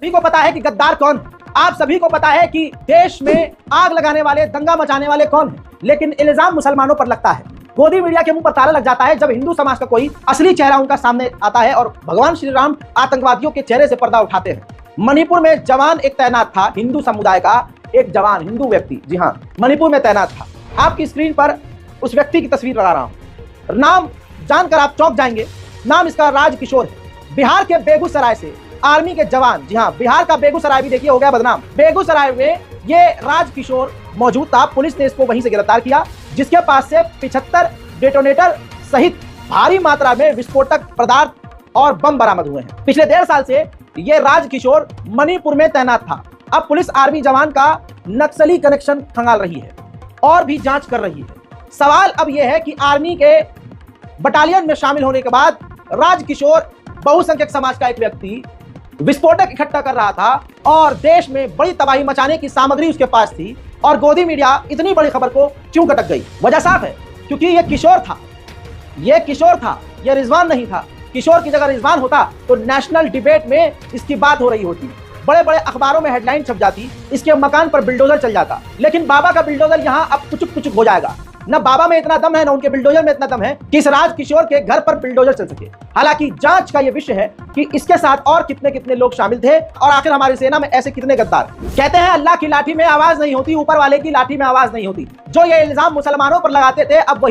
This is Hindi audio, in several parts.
सभी को पता है कि गद्दार कौन है। आप सभी को पता है कि देश में आग लगाने वाले, दंगा मचाने वाले कौन है। लेकिन इल्जाम मुसलमानों पर लगता है। गोदी मीडिया के मुंह पर ताला लग जाता है जब हिंदू समाज का कोई असली चेहरा उनका सामने आता है और भगवान श्री राम आतंकवादियों के चेहरे से पर्दा उठाते हैं। मणिपुर में जवान एक तैनात था, हिंदू समुदाय का एक जवान, हिंदू व्यक्ति, जी हाँ, मणिपुर में तैनात था। आपकी स्क्रीन पर उस व्यक्ति की तस्वीर लगा रहा हूं। नाम जानकर आप चौंक जाएंगे। नाम इसका राजकिशोर है। बिहार के बेगूसराय से आर्मी के जवान, जी हाँ, बिहार का बेगूसराय भी देखिए हो गया बदनाम। बेगूसराय में ये राजकिशोर मौजूद था। पुलिस ने इसको वहीं से गिरफ्तार किया, जिसके पास से 75 डेटोनेटर सहित भारी मात्रा में विस्फोटक पदार्थ और बम बरामद हुए हैं। पिछले 1.5 साल से ये राजकिशोर मणिपुर में तैनात था। अब पुलिस आर्मी जवान का नक्सली कनेक्शन खंगाल रही है और भी जांच कर रही है। सवाल अब यह है कि आर्मी के बटालियन में शामिल होने के बाद राजकिशोर बहुसंख्यक समाज का एक व्यक्ति विस्फोटक इकट्ठा कर रहा था और देश में बड़ी तबाही मचाने की सामग्री उसके पास थी, और गोदी मीडिया इतनी बड़ी खबर को क्यों कटक गई? वजह साफ है, क्योंकि ये किशोर था, ये रिजवान नहीं था। किशोर की जगह रिजवान होता तो नेशनल डिबेट में इसकी बात हो रही होती, बड़े बड़े अखबारों में हेडलाइन छप जाती, इसके मकान पर बिल्डोजर चल जाता। लेकिन बाबा का बिल्डोजर यहाँ अब पुचुक पुचुक हो जाएगा। न बाबा में इतना दम है, न उनके बिल्डोजर में इतना दम है कि इस राजकिशोर के घर पर बिल्डोजर चल सके। हालांकि जांच का यह विषय है कि इसके साथ और कितने कितने लोग शामिल थे और आखिर हमारी सेना में ऐसे कितने गद्दार। कहते हैं अल्लाह की लाठी में आवाज नहीं होती, ऊपर वाले की लाठी में आवाज नहीं होती। जो ये इल्जाम मुसलमानों पर लगाते थे, अब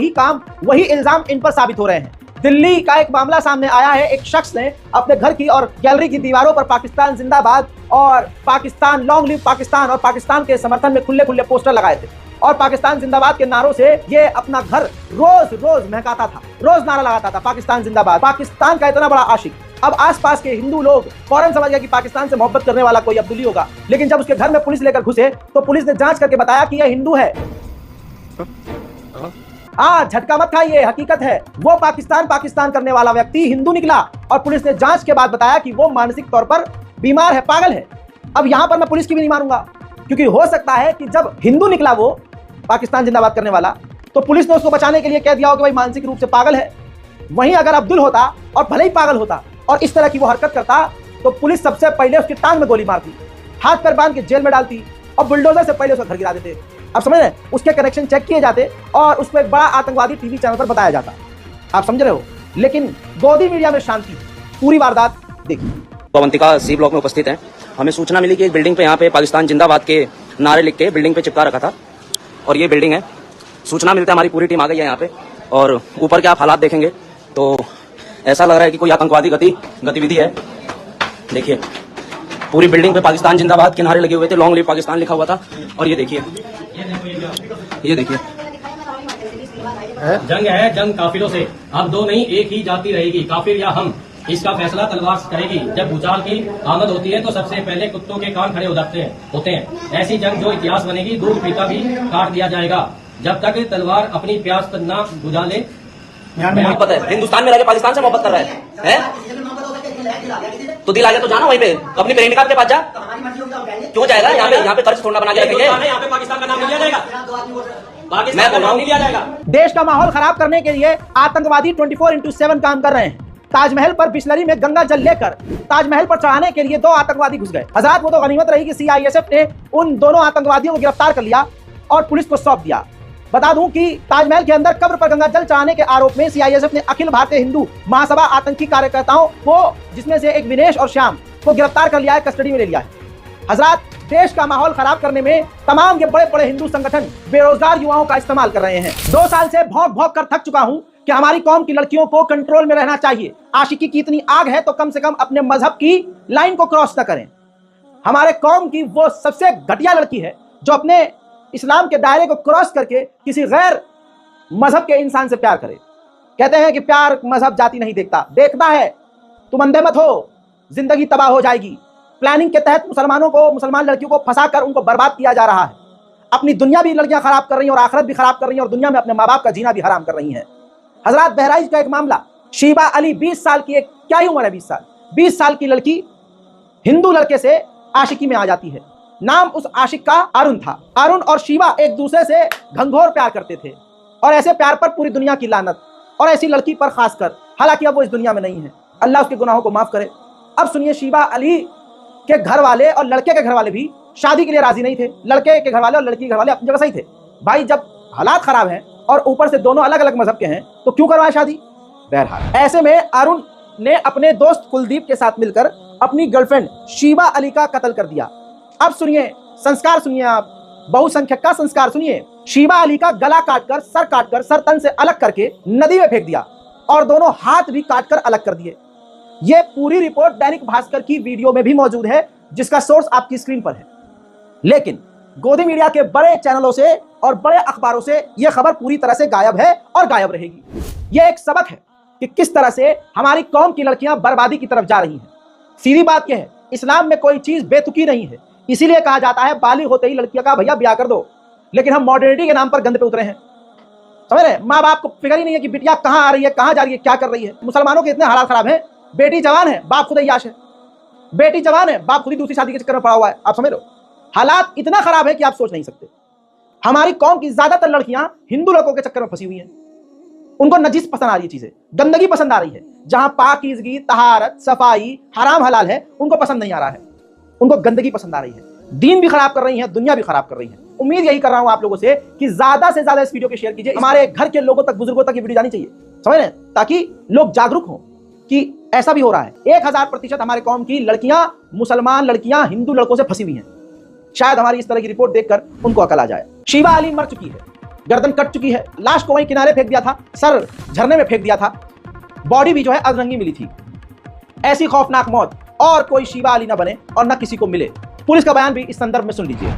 वही इल्जाम इन पर साबित हो रहे हैं। दिल्ली का एक मामला सामने आया है। एक शख्स ने अपने घर की और गैलरी की दीवारों पर पाकिस्तान जिंदाबाद और पाकिस्तान, लॉन्ग लिव पाकिस्तान और पाकिस्तान के समर्थन में खुले खुले पोस्टर लगाए थे, और पाकिस्तान जिंदाबाद के नारों से ये अपना घर रोज महकाता था, रोज नारा लगाता था, पाकिस्तान जिंदाबाद। पाकिस्तान का इतना बड़ा आशिक। अब आसपास के हिंदू लोग फौरन समझ गए कि पाकिस्तान से मोहब्बत करने वाला कोई अब्दुल्ली होगा। लेकिन जब उसके घर में पुलिस लेकर घुसे तो पुलिस ने जांच करके बताया कि यह हिंदू है। झटका मत खाइए, हकीकत है। वो पाकिस्तान करने वाला व्यक्ति हिंदू निकला, और पुलिस ने जांच के बाद बताया कि वो मानसिक तौर पर बीमार है, पागल है। अब यहां पर मैं पुलिस की भी नहीं मारूंगा, क्योंकि हो सकता है कि जब हिंदू निकला वो पाकिस्तान जिंदाबाद करने वाला, तो पुलिस ने उसको बचाने के लिए कह दिया हो कि भाई मानसिक रूप से पागल है। वहीं अगर अब्दुल होता और भले ही पागल होता और इस तरह की वो हरकत करता, तो पुलिस सबसे पहले उसकी टांग में गोली मारती, हाथ पैर बांध के जेल में डालती और बुलडोजर से पहले उसका घर गिरा देते। आप समझ रहे हैं? उसके कनेक्शन चेक किए जाते और उसको एक बड़ा आतंकवादी टीवी चैनल पर बताया जाता। आप समझ रहे हो? लेकिन गोदी मीडिया में शांति। पूरी वारदात देखिए। अवंतिका सी ब्लॉक में उपस्थित हैं। हमें सूचना मिली कि एक बिल्डिंग पे यहाँ पे पाकिस्तान जिंदाबाद के नारे लिख के बिल्डिंग पे चिपका रखा था, और ये बिल्डिंग है। सूचना मिलते हमारी पूरी टीम आ गई है यहाँ पे, और ऊपर के आप हालात देखेंगे तो ऐसा लग रहा है कि कोई आतंकवादी गतिविधि है। देखिए, पूरी बिल्डिंग पे पाकिस्तान जिंदाबाद के नारे लगे हुए थे, लॉन्ग लिव पाकिस्तान लिखा हुआ था। और ये देखिए, जंग है, जंग काफिरों से। अब दो नहीं, एक ही जाति रहेगी, काफिर या हम। इसका फैसला तलवार से करेगी। जब भूचाल की आमद होती है तो सबसे पहले कुत्तों के कान खड़े होते हैं। ऐसी जंग जो इतिहास बनेगी, दूध पीता भी काट दिया जाएगा। जब तक तलवार अपनी प्यास न बुझा ले। मोहब्बत है, हिंदुस्तान में रह के पाकिस्तान से मोहब्बत कर रहा है? तो दिल आ गया तो जाना वहीं पे, अपनी प्रेमिका के पास जा। क्यों जाएगा? यहाँ पे खर्च थोड़ा बना के रखेंगे। यहाँ पे पाकिस्तान का नाम नहीं लिया जाएगा, पाकिस्तान का नाम नहीं लिया जाएगा। देश का माहौल खराब करने के लिए आतंकवादी 24/7 काम कर रहे हैं। ताजमहल पर बिस्लरी में गंगा जल लेकर ताजमहल पर चढ़ाने के लिए 2 आतंकवादी घुस गए। हजरात, वो तो गनीमत रही कि सीआईएसएफ ने उन दोनों आतंकवादियों को गिरफ्तार कर लिया और पुलिस को सौंप दिया। बता दूं कि ताजमहल के अंदर कब्र पर गंगा जल चढ़ाने के आरोप में सीआईएसएफ ने अखिल भारतीय हिंदू महासभा आतंकी कार्यकर्ताओं को, जिसमें से एक विनेश और श्याम को गिरफ्तार कर लिया है, कस्टडी में ले लिया है। हजरात, देश का माहौल खराब करने में तमाम ये बड़े बड़े हिंदू संगठन बेरोजगार युवाओं का इस्तेमाल कर रहे हैं। 2 साल से भौंक भौंक कर थक चुका हूं कि हमारी कौम की लड़कियों को कंट्रोल में रहना चाहिए। आशिकी की इतनी आग है तो कम से कम अपने मजहब की लाइन को क्रॉस न करें। हमारे कौम की वो सबसे घटिया लड़की है जो अपने इस्लाम के दायरे को क्रॉस करके किसी गैर मजहब के इंसान से प्यार करे। कहते हैं कि प्यार मजहब जाति नहीं देखता है। तुम अंधे मत हो, जिंदगी तबाह हो जाएगी। प्लानिंग के तहत मुसलमान लड़कियों को फंसाकर उनको बर्बाद किया जा रहा है। अपनी दुनिया भी लड़कियां खराब कर रही हैं और आखिरत भी खराब कर रही हैं, और दुनिया में अपने माँ बाप का जीना भी हराम कर रही हैं। हजरात, बहराइच का एक मामला, शीबा अली 20 साल की, एक क्या ही उम्र है 20 साल की लड़की हिंदू लड़के से आशिकी में आ जाती है। नाम उस आशिक का अरुण था। अरुण और शीबा एक दूसरे से घंघोर प्यार करते थे, और ऐसे प्यार पर पूरी दुनिया की लानत, और ऐसी लड़की पर खासकर। हालांकि अब वो इस दुनिया में नहीं है, अल्लाह उसके गुनाहों को माफ करे। अब सुनिए शीबा अली के घर वाले और लड़के के घर वाले भी शादी के लिए राजी नहीं थे। लड़के के घर वाले और लड़की के घर वाले अपनी जगह सही थे। भाई जब हालात खराब हैं और ऊपर से दोनों अलग अलग मजहब के हैं तो क्यों करवाए शादी? बहरहाल ऐसे में अरुण ने अपने दोस्त कुलदीप के साथ मिलकर अपनी गर्लफ्रेंड शीबा अली का कत्ल कर दिया। अब सुनिए, संस्कार सुनिए, आप बहुसंख्यक का संस्कार सुनिए। शीबा अली का गला काटकर, सर तन से अलग करके नदी में फेंक दिया और दोनों हाथ भी काटकर अलग कर दिए। यह पूरी रिपोर्ट दैनिक भास्कर की वीडियो में भी मौजूद है, जिसका सोर्स आपकी स्क्रीन पर है। लेकिन गोदी मीडिया के बड़े चैनलों से और बड़े अखबारों से यह खबर पूरी तरह से गायब है और गायब रहेगी। यह एक सबक है कि किस तरह से हमारी कौम की लड़कियां बर्बादी की तरफ जा रही हैं। सीधी बात यह है, इस्लाम में कोई चीज बेतुकी नहीं है, इसीलिए कहा जाता है बालिग होते ही लड़कियों का भैया ब्याह कर दो। लेकिन हम मॉडर्निटी के नाम पर गंद पे उतरे हैं। समझ रहे? माँ बाप को फिक्र ही नहीं है कि बिटिया कहाँ आ रही है, कहाँ जा रही है, क्या कर रही है। मुसलमानों के इतने हालात खराब हैं, बेटी जवान है, बाप खुद अय्याश है। बेटी जवान है, बाप खुद ही दूसरी शादी के चक्कर में पड़ा हुआ है। आप समझ रहे हो? हालात इतना खराब है कि आप सोच नहीं सकते। हमारी कौम की ज्यादातर लड़कियां हिंदू लड़कों के चक्कर में फंसी हुई हैं। उनको नजीस पसंद आ रही है, चीजें गंदगी पसंद आ रही है। जहां पाकीज़गी, तहारत, सफाई, हराम हलाल है, उनको पसंद नहीं आ रहा है। उनको गंदगी पसंद आ रही है। दीन भी खराब कर रही है, दुनिया भी खराब कर रही है। उम्मीद यही कर रहा हूं आप लोगों से कि ज्यादा से ज्यादा इस वीडियो को शेयर कीजिए। हमारे घर के लोगों तक, बुजुर्गों तक ये वीडियो जानी चाहिए, समझ रहे हैं, ताकि लोग जागरूक हों कि ऐसा भी हो रहा है। 1000% हमारे कौम की लड़कियां, मुसलमान लड़कियां हिंदू लड़कों से फंसी हुई हैं। शायद हमारी इस तरह की रिपोर्ट देखकर उनको अकल आ जाए। शीबा अली मर चुकी है, गर्दन कट चुकी है, लाश को वहीं किनारे फेंक दिया था, सर झरने में फेंक दिया था, बॉडी भी जो है अधरंगी मिली थी। ऐसी खौफनाक मौत और कोई शीबा अली ना बने और ना किसी को मिले। पुलिस का बयान भी इस संदर्भ में सुन लीजिए।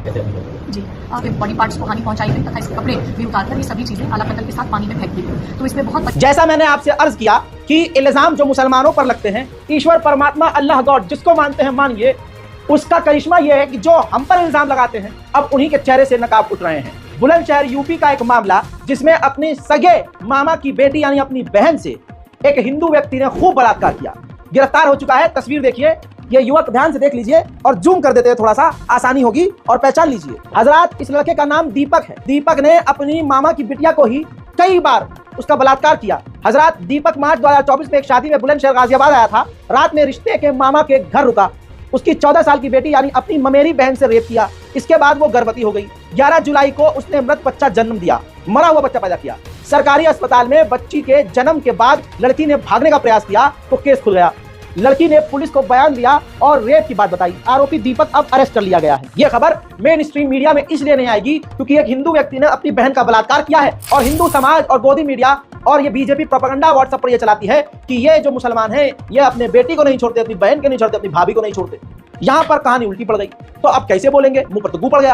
जी, आपके बॉडी पार्ट्स को हानि पहुंचाई गई तथा इसके कपड़े भी उतारकर ये सभी चीजें आला कत्ल के साथ पानी में फेंक दी गई। तो इसमें बहुत जैसा मैंने आपसे अर्ज किया कि इल्जाम जो मुसलमानों पर लगते हैं, ईश्वर परमात्मा अल्लाह गॉड जिसको मानते हैं मानिए, उसका करिश्मा यह है कि जो हम पर इल्जाम लगाते हैं अब उन्हीं के चेहरे से नकाब उठ रहे हैं। बुलंदशहर यूपी का एक मामला, जिसमें अपने सगे मामा की बेटी यानी अपनी बहन से एक हिंदू व्यक्ति ने खूब बलात्कार किया, गिरफ्तार हो चुका है। तस्वीर देखिए, ये युवक ध्यान से देख लीजिए और जूम कर देते हैं, थोड़ा सा आसानी होगी और पहचान लीजिए। हजरात, इस लड़के का नाम दीपक है। दीपक ने अपनी मामा की बिटिया को ही कई बार उसका बलात्कार किया। हजरात, दीपक मार्च 2024 में एक शादी में बुलंदशहर गाजियाबाद आया था। रात में रिश्ते के मामा के घर रुका, उसकी 14 साल की बेटी यानी अपनी ममेरी बहन से रेप किया। इसके बाद वो गर्भवती हो गई। 11 जुलाई को उसने मृत बच्चा जन्म दिया, मरा हुआ बच्चा पैदा किया। सरकारी अस्पताल में बच्ची के जन्म के बाद लड़की ने भागने का प्रयास किया तो केस खुल गया। लड़की ने पुलिस को बयान दिया और रेप की बात बताई। आरोपी दीपक अब अरेस्ट कर लिया गया है। यह खबर मेन स्ट्रीम मीडिया में इसलिए नहीं आएगी क्योंकि एक हिंदू व्यक्ति ने अपनी बहन का बलात्कार किया है और हिंदू समाज और गोदी मीडिया और ये बीजेपी प्रोपेगेंडा व्हाट्सएप पर यह चलाती है कि ये जो मुसलमान हैं ये अपने बेटी को नहीं छोड़ते, अपनी बहन को नहीं छोड़ते, अपनी भाभी को नहीं छोड़ते। यहाँ पर कहानी उल्टी पड़ गई तो अब कैसे बोलेंगे? मुंह पर तो गू पड़ गया।